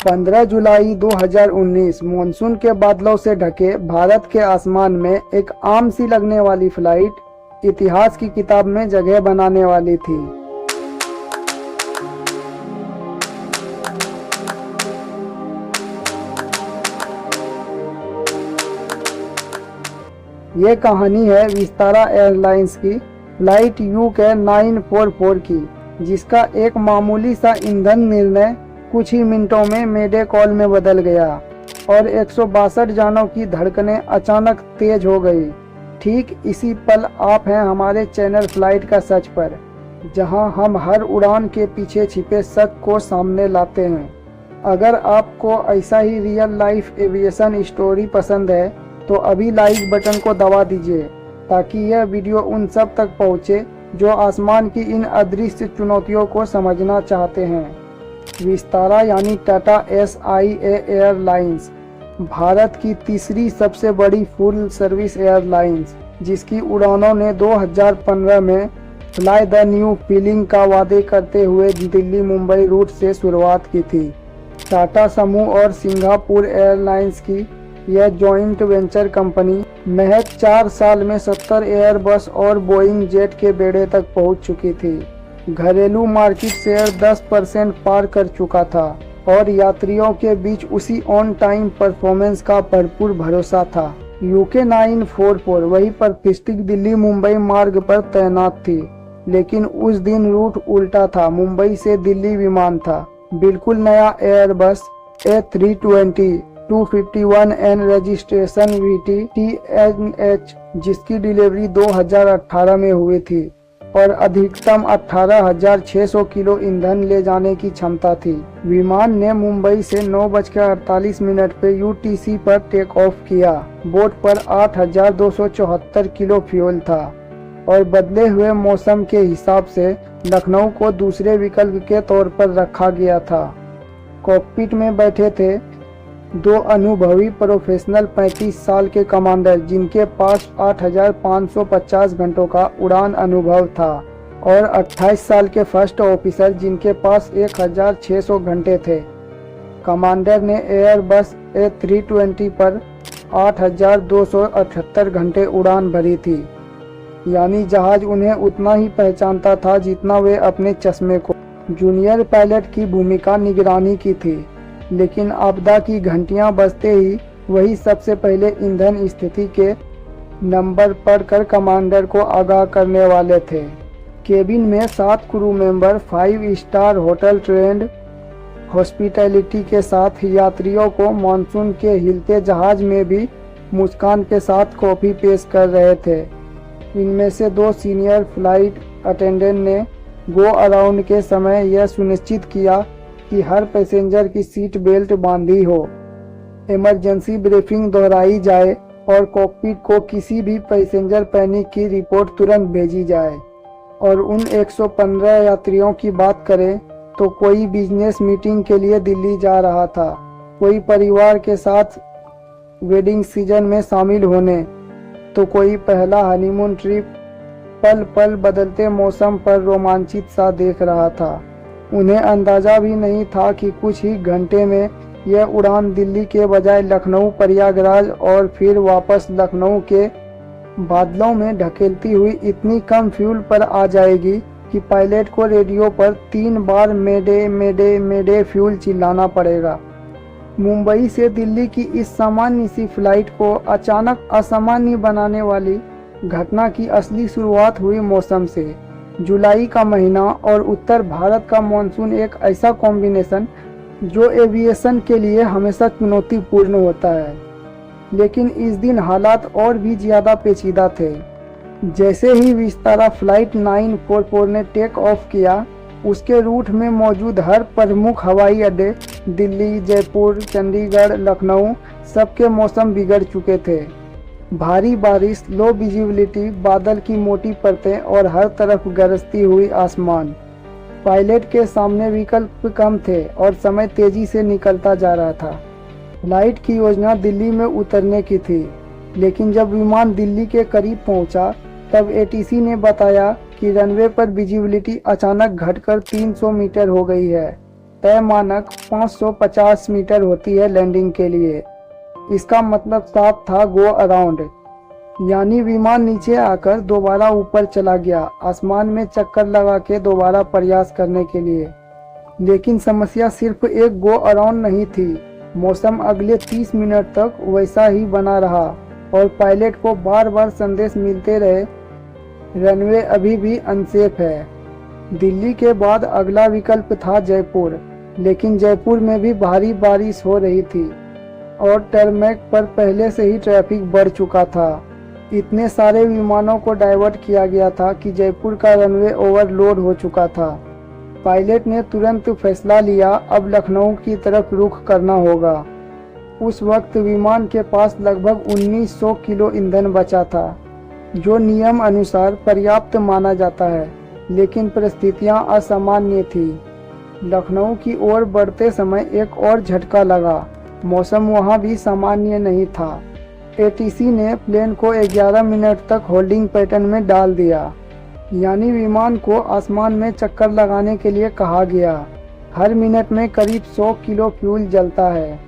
15 जुलाई 2019 monsoon के बादलों से ढके भारत के आसमान में एक आम सी लगने वाली फ्लाइट इतिहास की किताब में जगह बनाने वाली थी। ये कहानी है विस्तारा एयरलाइंस की फ्लाइट UK 944 की, जिसका एक मामूली सा ईंधन निर्णय कुछ ही मिनटों में मेडे कॉल में बदल गया और 162 जानों की धड़कनें अचानक तेज हो गई। ठीक इसी पल आप हैं हमारे चैनल फ्लाइट का सच पर, जहां हम हर उड़ान के पीछे छिपे सच को सामने लाते हैं। अगर आपको ऐसा ही रियल लाइफ एविएशन स्टोरी पसंद है तो अभी लाइक बटन को दबा दीजिए, ताकि यह वीडियो उन सब तक पहुंचे जो आसमान की इन अदृश्य चुनौतियों को समझना चाहते हैं। विस्तारा यानी टाटा SIA एयरलाइंस भारत की तीसरी सबसे बड़ी फुल सर्विस एयरलाइंस, जिसकी उड़ानों ने 2015 में फ्लाई द न्यू फीलिंग का वादे करते हुए दिल्ली मुंबई रूट से शुरुआत की थी। टाटा समूह और सिंगापुर एयरलाइंस की यह जॉइंट वेंचर कंपनी महज 4 साल में 70 एयरबस और बोइंग जेट के बेड़े तक पहुंच चुकी थी। घरेलू मार्केट शेयर 10% पार कर चुका था और यात्रियों के बीच उसी ऑन टाइम परफॉर्मेंस का भरपूर भरोसा था। UK 944 वही प्रतिष्ठित दिल्ली मुंबई मार्ग पर तैनात थी, लेकिन उस दिन रूट उल्टा था। मुंबई से दिल्ली विमान था, बिल्कुल नया Airbus A320 251N registration VT TNH, जिसकी डिलीवरी 2018 में हुई थी और अधिकतम 18,600 किलो ईंधन ले जाने की क्षमता थी। विमान ने मुंबई से 9:48 पे UTC पर टेक ऑफ किया। बोर्ड पर 8,274 किलो फ्यूल था और बदले हुए मौसम के हिसाब से लखनऊ को दूसरे विकल्प के तौर पर रखा गया था। कॉकपिट में बैठे थे 2 अनुभवी प्रोफेशनल 35 साल के कमांडर, जिनके पास 8,550 घंटों का उड़ान अनुभव था, और 28 साल के फर्स्ट ऑफिसर, जिनके पास 1,600 घंटे थे। कमांडर ने एयरबस A320 पर 8,278 घंटे उड़ान भरी थी, यानी जहाज उन्हें उतना ही पहचानता था जितना वे अपने चश्मे को। जूनियर पायलट की भूमिका निगरानी की थी, लेकिन आपदा की घंटियां बजते ही वही सबसे पहले ईंधन स्थिति के नंबर पढ़कर कमांडर को आगाह करने वाले थे। केबिन में 7 crew member 5 star hotel trend hospitality के साथ यात्रियों को मानसून के हिलते जहाज में भी मुस्कान के साथ कॉफी पेश कर रहे थे। इनमें से 2 सीनियर फ्लाइट अटेंडेंट ने गो अराउंड के समय यह सुनिश्चित किया कि हर पैसेंजर की सीट बेल्ट बांधी हो, इमरजेंसी ब्रीफिंग दोहराई जाए और कॉकपिट को किसी भी पैसेंजर पैनिक की रिपोर्ट तुरंत भेजी जाए। और उन 115 यात्रियों की बात करें तो कोई बिजनेस मीटिंग के लिए दिल्ली जा रहा था, कोई परिवार के साथ वेडिंग सीजन में शामिल होने, तो कोई पहला हनीमून ट्रिप पल पल बदलते मौसम पर रोमांचित सा देख रहा था। उन्हें अंदाजा भी नहीं था कि कुछ ही घंटे में यह उड़ान दिल्ली के बजाय लखनऊ, प्रयागराज और फिर वापस लखनऊ के बादलों में ढकेलती हुई इतनी कम फ्यूल पर आ जाएगी कि पायलट को रेडियो पर 3 बार मेडे मेडे मेडे फ्यूल चिल्लाना पड़ेगा। मुंबई से दिल्ली की इस सामान्य सी फ्लाइट को अचानक असामान्य बनाने वाली घटना की असली शुरुआत हुई मौसम से। जुलाई का महीना और उत्तर भारत का मानसून एक ऐसा कॉम्बिनेशन जो एविएशन के लिए हमेशा चुनौतीपूर्ण होता है, लेकिन इस दिन हालात और भी ज्यादा पेचीदा थे। जैसे ही विस्तारा फ्लाइट 944 ने टेक ऑफ किया, उसके रूट में मौजूद हर प्रमुख हवाई अड्डे दिल्ली, जयपुर, चंडीगढ़, लखनऊ सबके मौसम बिगड़ चुके थे। भारी बारिश, लो विजिबिलिटी, बादल की मोटी परतें और हर तरफ गरजती हुई आसमान। पायलट के सामने विकल्प कम थे और समय तेजी से निकलता जा रहा था। फ्लाइट की योजना दिल्ली में उतरने की थी, लेकिन जब विमान दिल्ली के करीब पहुंचा तब ATC ने बताया कि रनवे पर विजिबिलिटी अचानक घटकर 300 मीटर हो गई है। तय मानक 550 मीटर होती है लैंडिंग के लिए। इसका मतलब साफ था गो अराउंड, यानी विमान नीचे आकर दोबारा ऊपर चला गया, आसमान में चक्कर लगा के दोबारा प्रयास करने के लिए। लेकिन समस्या सिर्फ एक गो अराउंड नहीं थी। मौसम अगले 30 मिनट तक वैसा ही बना रहा और पायलट को बार बार संदेश मिलते रहे, रनवे अभी भी अनसेफ है। दिल्ली के बाद अगला विकल्प था जयपुर, लेकिन जयपुर में भी भारी बारिश हो रही थी और टरमैक पर पहले से ही ट्रैफिक बढ़ चुका था। इतने सारे विमानों को डाइवर्ट किया गया था कि जयपुर का रनवे ओवरलोड हो चुका था। पायलट ने तुरंत फैसला लिया, अब लखनऊ की तरफ रुख करना होगा। उस वक्त विमान के पास लगभग 1900 किलो ईंधन बचा था, जो नियम अनुसार पर्याप्त माना जाता है, लेकिन परिस्थितियां असामान्य थी। लखनऊ की ओर बढ़ते समय एक और झटका लगा। मौसम वहां भी सामान्य नहीं था। एटीसी ने प्लेन को 11 मिनट तक होल्डिंग पैटर्न में डाल दिया, यानी विमान को आसमान में चक्कर लगाने के लिए कहा गया। हर मिनट में करीब 100 किलो फ्यूल जलता है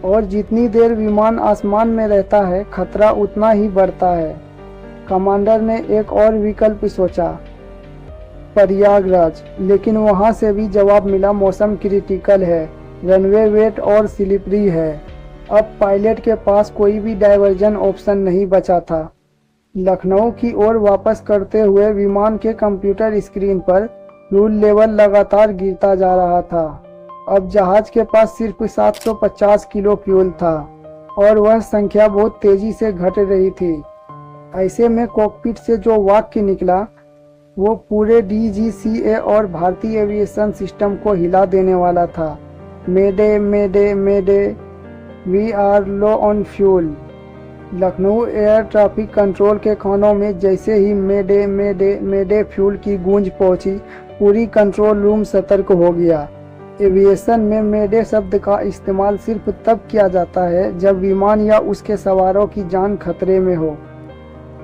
और जितनी देर विमान आसमान में रहता है खतरा उतना ही बढ़ता है। कमांडर ने एक और विकल्प सोचा, प्रयागराज, लेकिन वहां से भी जवाब मिला, मौसम क्रिटिकल है, रनवे वेट और स्लिपरी है। अब पायलट के पास कोई भी डाइवर्जन ऑप्शन नहीं बचा था। लखनऊ की ओर वापस करते हुए विमान के कंप्यूटर स्क्रीन पर फ्यूल लेवल लगातार गिरता जा रहा था। अब जहाज के पास सिर्फ 750 किलो फ्यूल था और वह संख्या बहुत तेजी से घट रही थी। ऐसे में कॉकपिट से जो वाक्य निकला वो पूरे डीजीसीए और भारतीय एविएशन सिस्टम को हिला देने वाला था। Mayday mayday mayday, we are low on fuel. Lucknow air traffic control के कानों में जैसे ही मेडे मेडे मेडे फ्यूल की गूंज पहुंची, पूरी कंट्रोल रूम सतर्क हो गया। एविएशन में मेडे शब्द का इस्तेमाल सिर्फ तब किया जाता है जब विमान या उसके सवारों की जान खतरे में हो।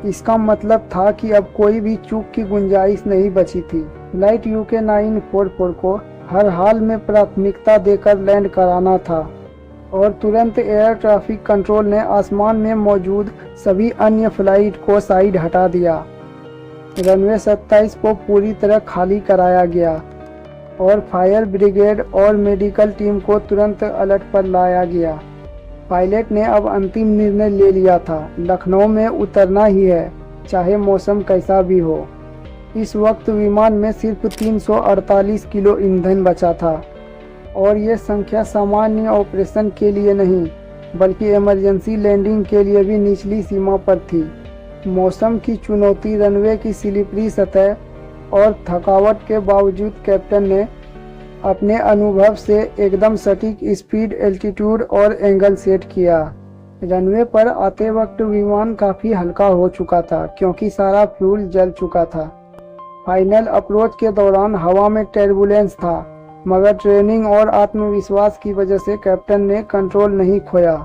इसका मतलब था कि अब कोई भी चूक की गुंजाइश नहीं बची थी। फ्लाइट यूके 944 को हर हाल में प्राथमिकता देकर लैंड कराना था और तुरंत एयर ट्रैफिक कंट्रोल ने आसमान में मौजूद सभी अन्य फ्लाइट को साइड हटा दिया। रनवे 27 को पूरी तरह खाली कराया गया और फायर ब्रिगेड और मेडिकल टीम को तुरंत अलर्ट पर लाया गया। पायलट ने अब अंतिम निर्णय ले लिया था, लखनऊ में उतरना ही है, चाहे मौसम कैसा भी हो। इस वक्त विमान में सिर्फ 348 किलो ईंधन बचा था और ये संख्या सामान्य ऑपरेशन के लिए नहीं बल्कि इमरजेंसी लैंडिंग के लिए भी निचली सीमा पर थी। मौसम की चुनौती, रनवे की स्लिपरी सतह और थकावट के बावजूद कैप्टन ने अपने अनुभव से एकदम सटीक स्पीड, एल्टीट्यूड और एंगल सेट किया। रनवे पर आते वक्त विमान काफ़ी हल्का हो चुका था क्योंकि सारा फ्यूल जल चुका था। फाइनल अप्रोच के दौरान हवा में टर्बुलेंस था, मगर ट्रेनिंग और आत्मविश्वास की वजह से कैप्टन ने कंट्रोल नहीं खोया।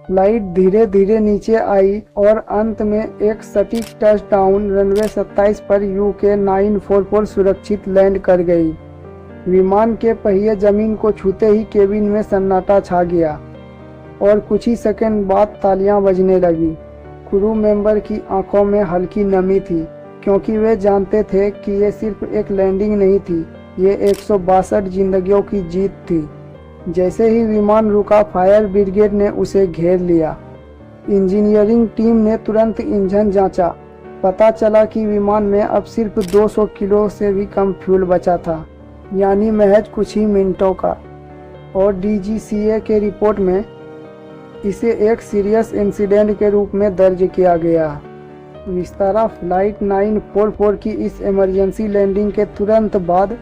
फ्लाइट धीरे धीरे नीचे आई और अंत में एक सटीक टचडाउन रनवे 27 पर यूके 944 सुरक्षित लैंड कर गई। विमान के पहिए जमीन को छूते ही केबिन में सन्नाटा छा गया और कुछ ही सेकंड बाद तालियां बजने लगी। क्रू मेंबर की आंखों में हल्की नमी थी क्योंकि वे जानते थे कि ये सिर्फ एक लैंडिंग नहीं थी, ये 162 जिंदगियों की जीत थी। जैसे ही विमान रुका, फायर ब्रिगेड ने उसे घेर लिया। इंजीनियरिंग टीम ने तुरंत इंजन जांचा। पता चला कि विमान में अब सिर्फ 200 किलो से भी कम फ्यूल बचा था, यानी महज कुछ ही मिनटों का। और डीजीसीए के रिपोर्ट में इसे एक सीरियस इंसिडेंट के रूप में दर्ज किया गया। विस्तारा फ्लाइट 944 की इस इमरजेंसी लैंडिंग के तुरंत बाद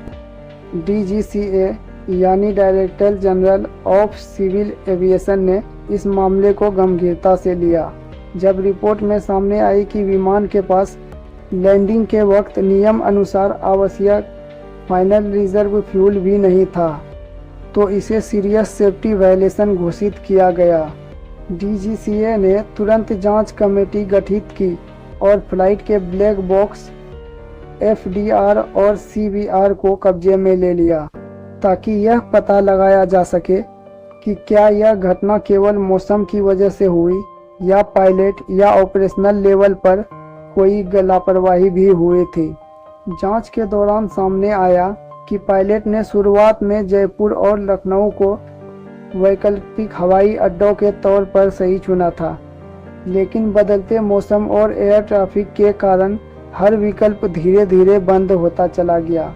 डीजीसीए यानी director general of civil aviation ने इस मामले को गंभीरता से लिया। जब रिपोर्ट में सामने आई कि विमान के पास लैंडिंग के वक्त नियम अनुसार आवश्यक फाइनल रिजर्व फ्यूल भी नहीं था, तो इसे सीरियस सेफ्टी वायलेशन घोषित किया गया। डीजीसीए ने तुरंत जांच कमेटी गठित की और फ्लाइट के ब्लैक बॉक्स, एफडीआर और सीवीआर को कब्जे में ले लिया। ताकि यह पता लगाया जा सके कि क्या यह घटना केवल मौसम की वजह से हुई या पायलट या ऑपरेशनल लेवल पर कोई लापरवाही भी हुई थी। जांच के दौरान सामने आया कि पायलट ने शुरुआत में जयपुर और लखनऊ को वैकल्पिक हवाई अड्डों के तौर पर सही चुना था, लेकिन बदलते मौसम और एयर ट्रैफिक के कारण हर विकल्प धीरे धीरे बंद होता चला गया।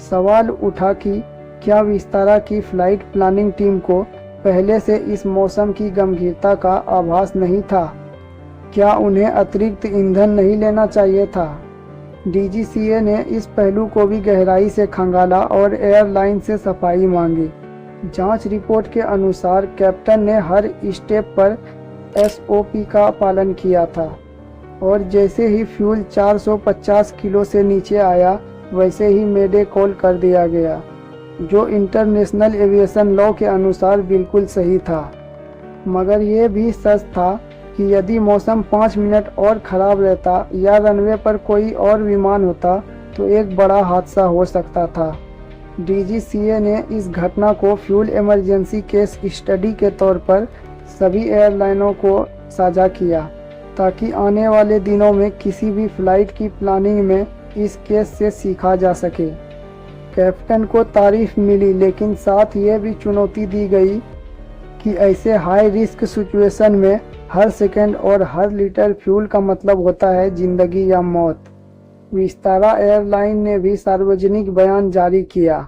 सवाल उठा कि क्या विस्तारा की फ्लाइट प्लानिंग टीम को पहले से इस मौसम की गंभीरता का आभास नहीं था? क्या उन्हें अतिरिक्त ईंधन नहीं लेना चाहिए था? डीजीसीए ने इस पहलू को भी गहराई से खंगाला और एयरलाइन से सफाई मांगी। जांच रिपोर्ट के अनुसार कैप्टन ने हर स्टेप पर एसओपी का पालन किया था और जैसे ही फ्यूल 450 किलो से नीचे आया वैसे ही मेडे कॉल कर दिया गया, जो इंटरनेशनल एविएशन लॉ के अनुसार बिल्कुल सही था। मगर यह भी सच था कि यदि मौसम 5 मिनट और ख़राब रहता या रनवे पर कोई और विमान होता तो एक बड़ा हादसा हो सकता था। डीजीसीए ने इस घटना को फ्यूल इमरजेंसी केस स्टडी के तौर पर सभी एयरलाइनों को साझा किया ताकि आने वाले दिनों में किसी भी फ्लाइट की प्लानिंग में इस केस से सीखा जा सके। कैप्टन को तारीफ मिली, लेकिन साथ ये भी चुनौती दी गई कि ऐसे हाई रिस्क सिचुएशन में हर सेकंड और हर लीटर फ्यूल का मतलब होता है जिंदगी या मौत। विस्तारा एयरलाइन ने भी सार्वजनिक बयान जारी किया।